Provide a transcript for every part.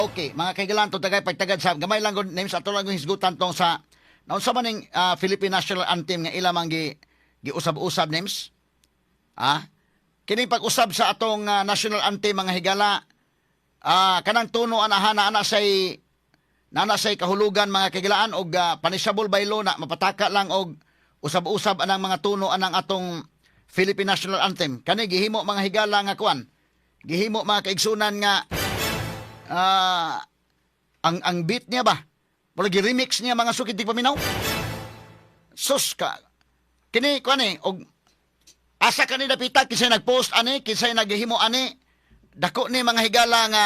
Okay, mga kaigalan to tagay pagtagad sa gamay lang gud names ato lang hisgutan tong sa naunsa man ning Philippine National Anthem nga ila man giusab-usab names. Kini pag-usab sa atong National Anthem mga higala kanang tuno anahana ana say kahulugan mga kaigalaan og panisable baylo na mapataka lang og usab-usab anang mga tuno anang atong Philippine National Anthem. Kani gihimo mga higala nga kuan. Gihimo mga kaigsunan nga ang beat niya ba? Wala remix niya mga sukid di paminaw. Sus ka. Kini ko ani og asa kani dapita kisay nagpost ani, kisay naghimo ani. Dako ni mga higala nga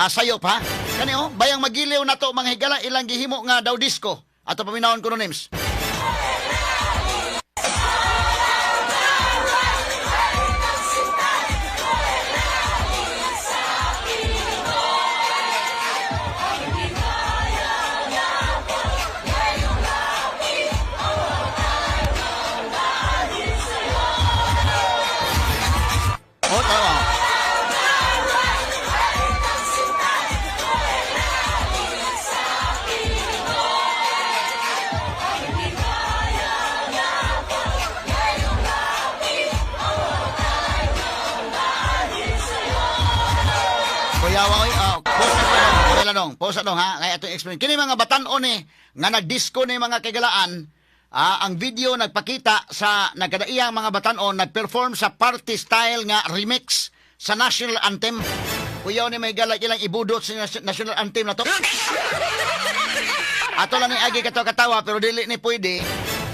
sayop ha. Kani bayang magiliw na to mga higala ilang gihimo nga daw disco. Ato paminawon ko no names. Posa dong ha, kaya itong explain. Kini mga batan-o ni, nga nag-disco ni mga kagalaan, ang video nagpakita sa nagkadaiyang mga batan-o, nag-perform sa party style nga remix sa National Anthem. Kuyaw ni may galak ilang ibudot sa National Anthem na to. Ato lang ni agi katawa pero dili ni pwede,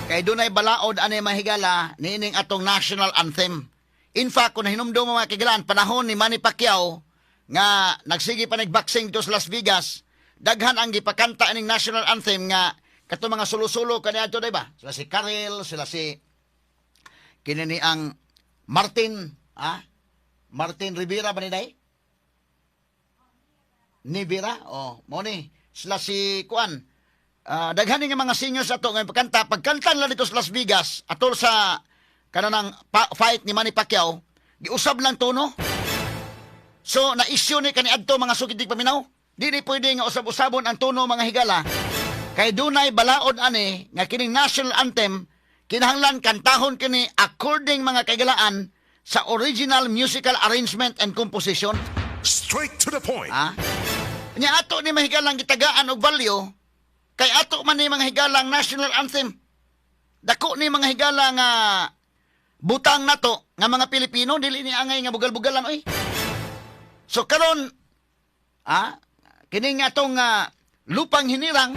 kay dunay balaod ani mahigala nining atong National Anthem. In fact, kung hinumdum mga kagalaan, panahon ni Manny Pacquiao, nga nagsige pa nagboxing dito sa Las Vegas, daghan ang gipakanta ning National Anthem nga kato mga sulo-sulo kaniadto day ba? Sila si Karel, sila si kinini ang Martin, Martin Rivera ba ni day? Nivera, mo ni sila si Kuan. Daghan nga mga seniors ato nga pagkanta nila dito sa Las Vegas atol sa kanang fight ni Manny Pacquiao, giusab lang tono. So, na-issue ni kaniadto mga sukitig paminaw. Di pwede nga usab-usabon ang tono mga higala. Kay dunay balaod ani nga kining National Anthem kinahanglan kantahon kini according mga kaigalaan sa original musical arrangement and composition. Straight to the point. Nya ato ni mahigalang gitagaan og value kay ato man ni mga higalang National Anthem. Dako ni mga higala nga butang nato nga mga Pilipino dili ni angay nga bugal-bugalan oy. So karon kini nga tong Lupang Hinirang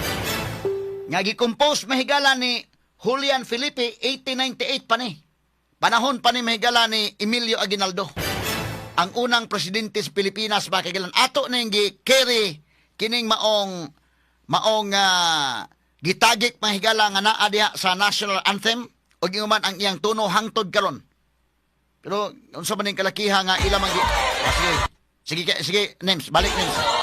nga gi-compose mahigala ni Julian Felipe 1898 pa ni. Panahon pa ni mahigala ni Emilio Aguinaldo. Ang unang presidente sa Pilipinas ba kay ato ning gi-carry kining maong gitagik mahigala nga naa diha sa National Anthem ug inguman ang iyang tuno hangtod karon. Pero unsa man ning kalakiha nga ila man Sige, names. Balik, names.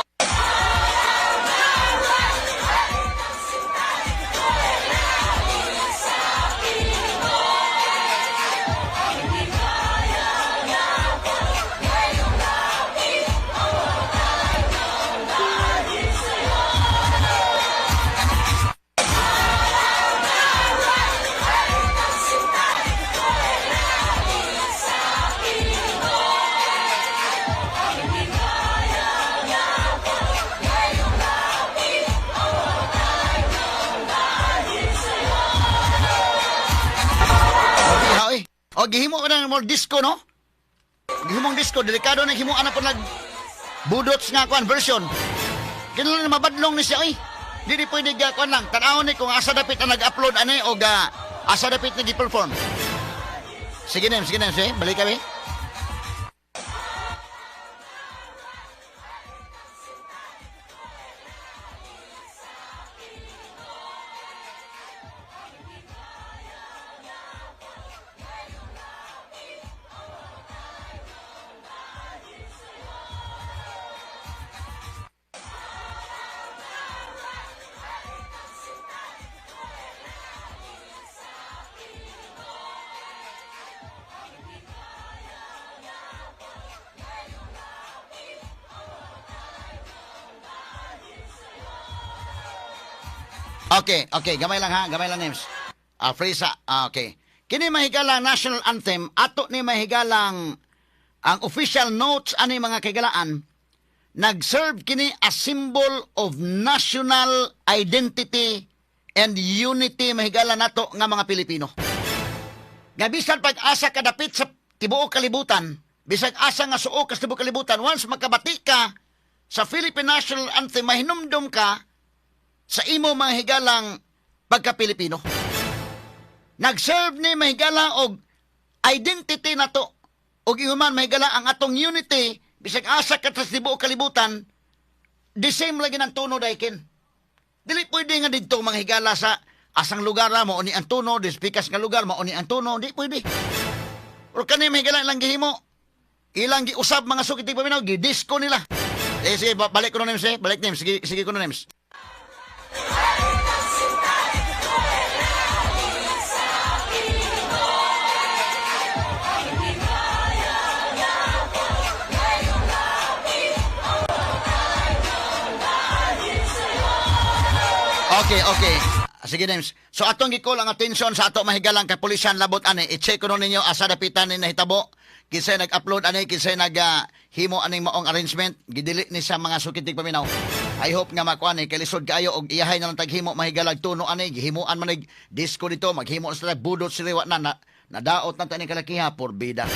O, gihimo ka na more disco, no? Gihimong disco. Delikado na gihimo na po nag-budots nga kuan version. Kailan na mabadlong ni siya, oy. Di pwede kuan lang. Tanawon ni kung asa dapit na nag-upload ani o asa dapit na gi-perform. Sige, names. Balik kami. Okay, gamay lang ha, gamay lang names. Frisa, okay. Kini mahigalang national anthem, ato ni mahigalang ang official notes ani mga kagalaan, nag-serve kini a symbol of national identity and unity mahigala nato nga mga Pilipino. Nga bisan pag-asa kadapit sa tibuok kalibutan, bisag asa nga suo ka sa tibuok kalibutan, once makabati ka sa Philippine National Anthem, mahinumdum ka sa imo mga higalang pagka-Pilipino. Nag-serve ni mahigala og identity nato og ihuman mahigala ang atong unity bisag asa ka sa tibuok kalibutan, the same lagi ng tuno daykin. Dili pwede nga dito mga higala sa asang lugar mo o ni ang tuno, dispikas nga lugar mo o ni ang tuno, di pwede. Pero kani mahigala ilang gihimo, ilang giusab mga sukiti paminaw, gidisco nila. Sige, balik ko na names balik names, sige ko na names. Okay. Sige, names. So, atong gikol ang atensyon sa ato mahigalang kapulisan labot ani. I-check ko nun ninyo asa dapitan ni nahitabo. Kisay nag-upload ani, kisay nag-himo aning maong arrangement. Gidili ni sa mga sukitig paminaw. I hope nga makuha ni kalisod kayo og iyahay na lang taghimo mahigalag tuno ani. Gihimuan man disco dito. Maghimo na sila budot sila na nadaot na tani kalakiha por bida.